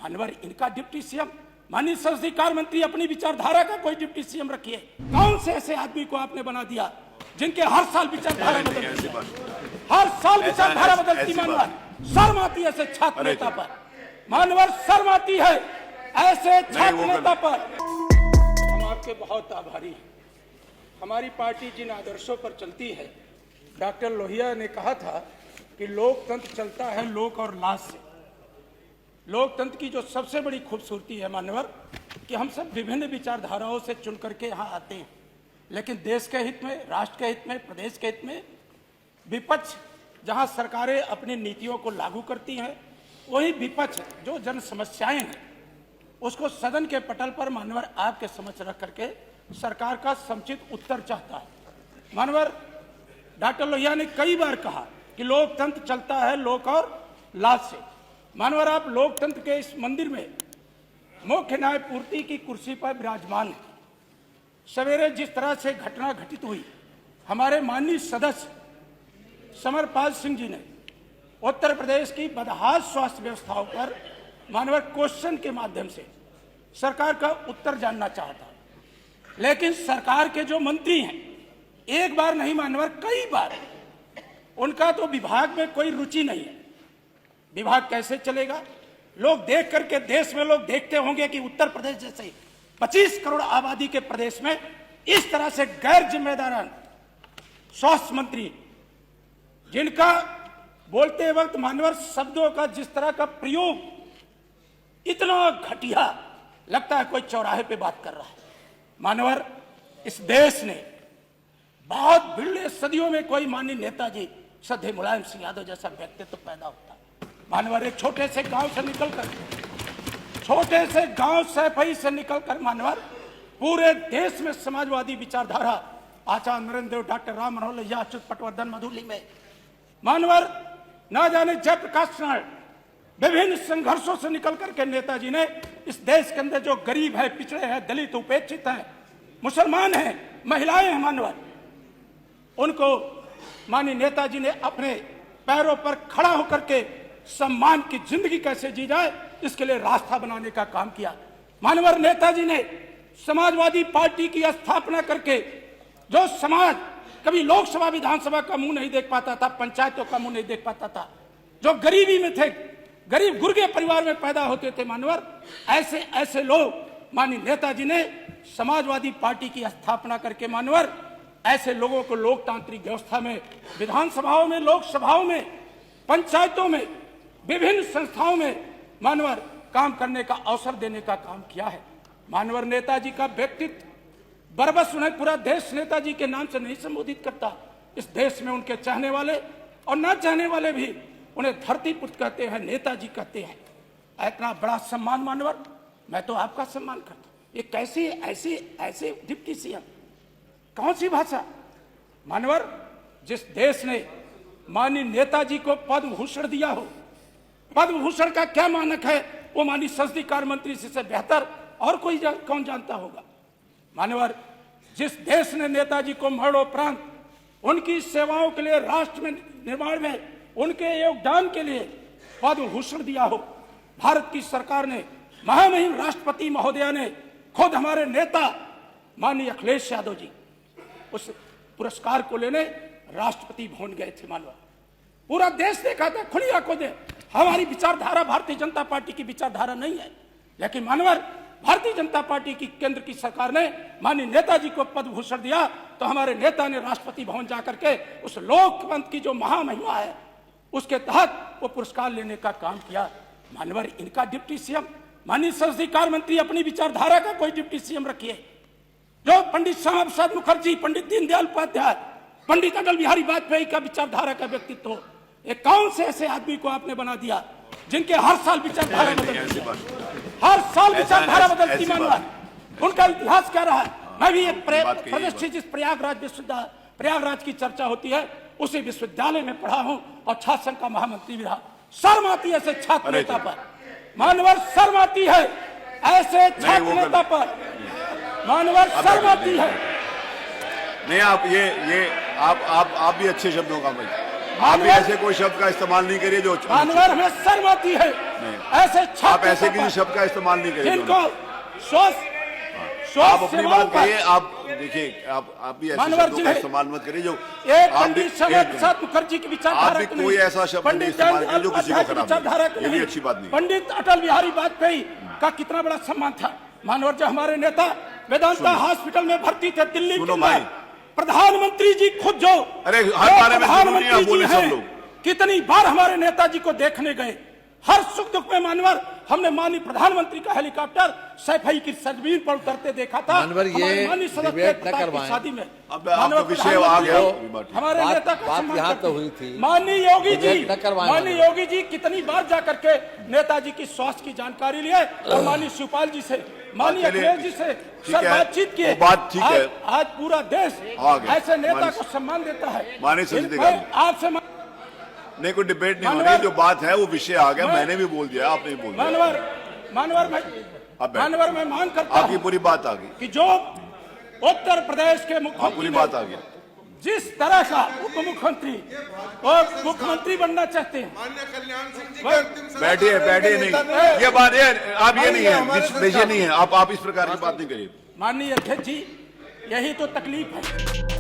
मानवर इनका deputy CM, माननीय संसदीय कार्य मंत्री अपनी विचारधारा का कोई डिप्टी सीएम रखिए। कौन से ऐसे आदमी को आपने बना दिया जिनके हर साल विचारधारा बदलती है, हर साल विचारधारा बदलती। मानवर शर्म आती है ऐसे छात्र नेता पर, मानवर शर्म आती है ऐसे छात्र नेता पर। हम आपके बहुत आभारी हैं। हमारी पार्टी जिन आदर्शों पर चलती है, डॉक्टर लोहिया ने कहा था कि लोकतंत्र चलता है लोक और लाज से। लोकतंत्र की जो सबसे बड़ी खूबसूरती है मान्यवर कि हम सब विभिन्न विचारधाराओं से चुन करके यहाँ आते हैं, लेकिन देश के हित में, राष्ट्र के हित में, प्रदेश के हित में विपक्ष जहाँ सरकारें अपनी नीतियों को लागू करती हैं, वही विपक्ष जो जन समस्याएं हैं उसको सदन के पटल पर मान्यवर आपके समक्ष रख करके सरकार का समुचित उत्तर चाहता है। मान्यवर डॉक्टर लोहिया ने कई बार कहा कि लोकतंत्र चलता है लोक और लाज से। मानवर आप लोकतंत्र के इस मंदिर में मुख्य न्यायपूर्ति की कुर्सी पर विराजमान हैं। सवेरे जिस तरह से घटना घटित हुई, हमारे माननीय सदस्य समरपाल सिंह जी ने उत्तर प्रदेश की बदहाल स्वास्थ्य व्यवस्थाओं पर मानवर क्वेश्चन के माध्यम से सरकार का उत्तर जानना चाहता, लेकिन सरकार के जो मंत्री हैं एक बार नहीं मानवर कई बार, उनका तो विभाग में कोई रुचि नहीं है। विभाग कैसे चलेगा? लोग देख करके, देश में लोग देखते होंगे कि उत्तर प्रदेश जैसे 25 करोड़ आबादी के प्रदेश में इस तरह से गैर जिम्मेदारान स्वास्थ्य मंत्री, जिनका बोलते वक्त मानवर शब्दों का जिस तरह का प्रयोग इतना घटिया लगता है कोई चौराहे पे बात कर रहा है। मानवर इस देश ने बहुत बिरले सदियों में कोई माननीय नेताजी श्रद्धेय मुलायम सिंह यादव जैसा व्यक्तित्व तो पैदा होता है। मानवर एक छोटे से गांव से निकलकर, छोटे से गांव सैफई से निकलकर मानवर पूरे देश में समाजवादी विचारधारा आचार्य नरेंद्र देव, डॉक्टर राम मनोहर लोहिया, अच्युत पटवर्धन, मधुली में मानवर ना जाने जयप्रकाश नारायण, विभिन्न संघर्षों से निकल करके नेताजी ने इस देश के अंदर जो गरीब है, पिछड़े हैं, दलित, उपेक्षित हैं, मुसलमान हैं, महिलाएं हैं, मानवर उनको माननीय नेताजी ने अपने पैरों पर खड़ा होकर के सम्मान की जिंदगी कैसे जी जाए इसके लिए रास्ता बनाने का काम किया। मानवर नेताजी ने समाजवादी पार्टी की स्थापना करके जो समाज कभी लोकसभा विधानसभा का मुंह नहीं देख पाता था, पंचायतों का मुंह नहीं देख पाता था, जो गरीबी में थे, गरीब गुर्गे परिवार में पैदा होते थे, मानवर ऐसे ऐसे लोग माननीय नेताजी ने समाजवादी पार्टी की स्थापना करके मानवर ऐसे लोगों को लोकतांत्रिक व्यवस्था में, विधानसभाओं में, लोकसभाओं में, पंचायतों में, विभिन्न संस्थाओं में मानवर काम करने का अवसर देने का काम किया है। मानवर नेताजी का व्यक्तित्व बरबस उन्हें पूरा देश नेताजी के नाम से नहीं संबोधित करता। इस देश में उनके चाहने वाले और न चाहने वाले भी उन्हें धरती पुत्र कहते हैं, नेताजी कहते हैं। इतना बड़ा सम्मान मानवर, मैं तो आपका सम्मान करता हूं। ये कैसी ऐसे डिप्टी सीएम, कौन सी भाषा? मानवर जिस देश ने माननीय नेताजी को पद्म भूषण दिया हो, पद्म भूषण का क्या मानक है वो माननीय संसदीय कार्य मंत्री से बेहतर और कोई कौन जानता होगा। मानवर जिस देश ने नेताजी को मरणोपरांत उनकी सेवाओं के लिए, राष्ट्र में निर्माण में उनके योगदान के लिए पद्म भूषण दिया हो, भारत की सरकार ने, महामहिम राष्ट्रपति महोदया ने, खुद हमारे नेता माननीय अखिलेश यादव जी उस पुरस्कार को लेने राष्ट्रपति भवन गए थे। मानवर पूरा देश देखा था, खुली आंखों से। हमारी विचारधारा भारतीय जनता पार्टी की विचारधारा नहीं है, लेकिन मानवर भारतीय जनता पार्टी की केंद्र की सरकार ने माननीय नेताजी को पद्म भूषण दिया तो हमारे नेता ने राष्ट्रपति भवन जाकर के उस लोकतंत्र की जो महामहिमा है उसके तहत वो पुरस्कार लेने का काम किया। मानवर इनका डिप्टी सीएम, माननीय संसदीय कार्य मंत्री अपनी विचारधारा का कोई डिप्टी सीएम रखिए। जो पंडित श्यामा प्रसाद मुखर्जी, पंडित दीनदयाल उपाध्याय, पंडित अटल बिहारी वाजपेयी का विचारधारा का व्यक्तित्व हो, एक कौन से ऐसे आदमी को आपने बना दिया जिनके हर साल विचारधारा बदलती, हर साल विचारधारा बदलती। मानवर उनका इतिहास क्या रहा है? मैं भी एक प्रतिष्ठित जिस प्रयागराज की चर्चा होती है उसी विश्वविद्यालय में पढ़ा हूं और छात्र संघ का महामंत्री भी रहा। शर्म आती है ऐसे छात्र नेता पर, मानवर शर्म आती है ऐसे छात्र नेता पर, मानवर शर्म आती है। नहीं, आप भी अच्छे शब्दों का भाई, आप भी ऐसे कोई शब्द का इस्तेमाल नहीं करिए जो मानवर हमें शर्म आती है। ऐसे आप छात्रों ऐसे का किसी शब्द का इस्तेमाल नहीं करें जिनको स्वास्थ्य आप अपनी सेवाओं बात पर कहिए। आप देखिए, आप भी ऐसे मानवर शब्दों जी का है। इस्तेमाल मत करिए जो एक आप पंडित एक श्यामा मिनट। प्रसाद मुखर्जी की आप विचारधारा भी को कोई नहीं, ऐसा शब्द नहीं पंडित इस्तेमाल दीनदयाल करिए जो किसी को उपाध्याय की खराब विचारधारा करे। को ये भी नहीं। अच्छी बात नहीं। पंडित अटल बिहारी वाजपेयी का कितना बड़ा सम्मान था। मानवर जी हमारे नेता वेदांता हॉस्पिटल में भर्ती थे दिल्ली के सुनो अंदर। भाई। प्रधानमंत्री जी खुद जो अरे हर बारे में जरूरी नहीं आप बोले सब हैं, लोग। कितनी बार हमारे नेताजी को देखने गए। हर सुख दुख में मानवर हमने माननीय प्रधानमंत्री का हेलीकॉप्टर सैफई की सरजमीन पर उतरते देखा था। मानवर, ये हमारे माननीय सदस्य डिबेट न प्रताप की करवाएं। शादी में अब माननीय आपका विषय प्रधानमंत्री आ गया। जी हमारे बात- नेता का बात सम्मान यहाँ करते तो हैं। हुई थी। माननीय योगी जी, डिबेट न करवाएं माननीय मानवर। योगी जी कितनी बार जा करके नेताजी की स्वास्थ्य की जानकारी लिए और माननीय शिवपाल जी से, माननीय चलिए, अखिलेश जी से ठीक सर है, बातचीत किए। वो बात ठीक है। आज पूरा देश आ गया। ऐसे नेता माननीय- को सम्मान देता है। माननीय संसदीय मैं कार्य। आपसे नहीं, कोई डिबेट नहीं हो मानवर- रही। जो बात है वो विषय आ गया। मैं- मैंने भी बोल दिया, आपने भी बोल दिया। मानवर अब मानवर मैं मांग करता आपकी हूं पूरी बात आ गई। कि जो उत्तर प्रदेश के हाँ, मुख्यमंत्री पूरी ने बात आ गई। जिस तरह का उप मुख्यमंत्री और मुख्यमंत्री बनना चाहते हैं, बैठिए बैठिए। नहीं, ये बात ये आप ये नहीं है, विषय नहीं है। आप इस प्रकार की बात नहीं करिए। माननीय अध्यक्ष जी, यही तो तकलीफ है।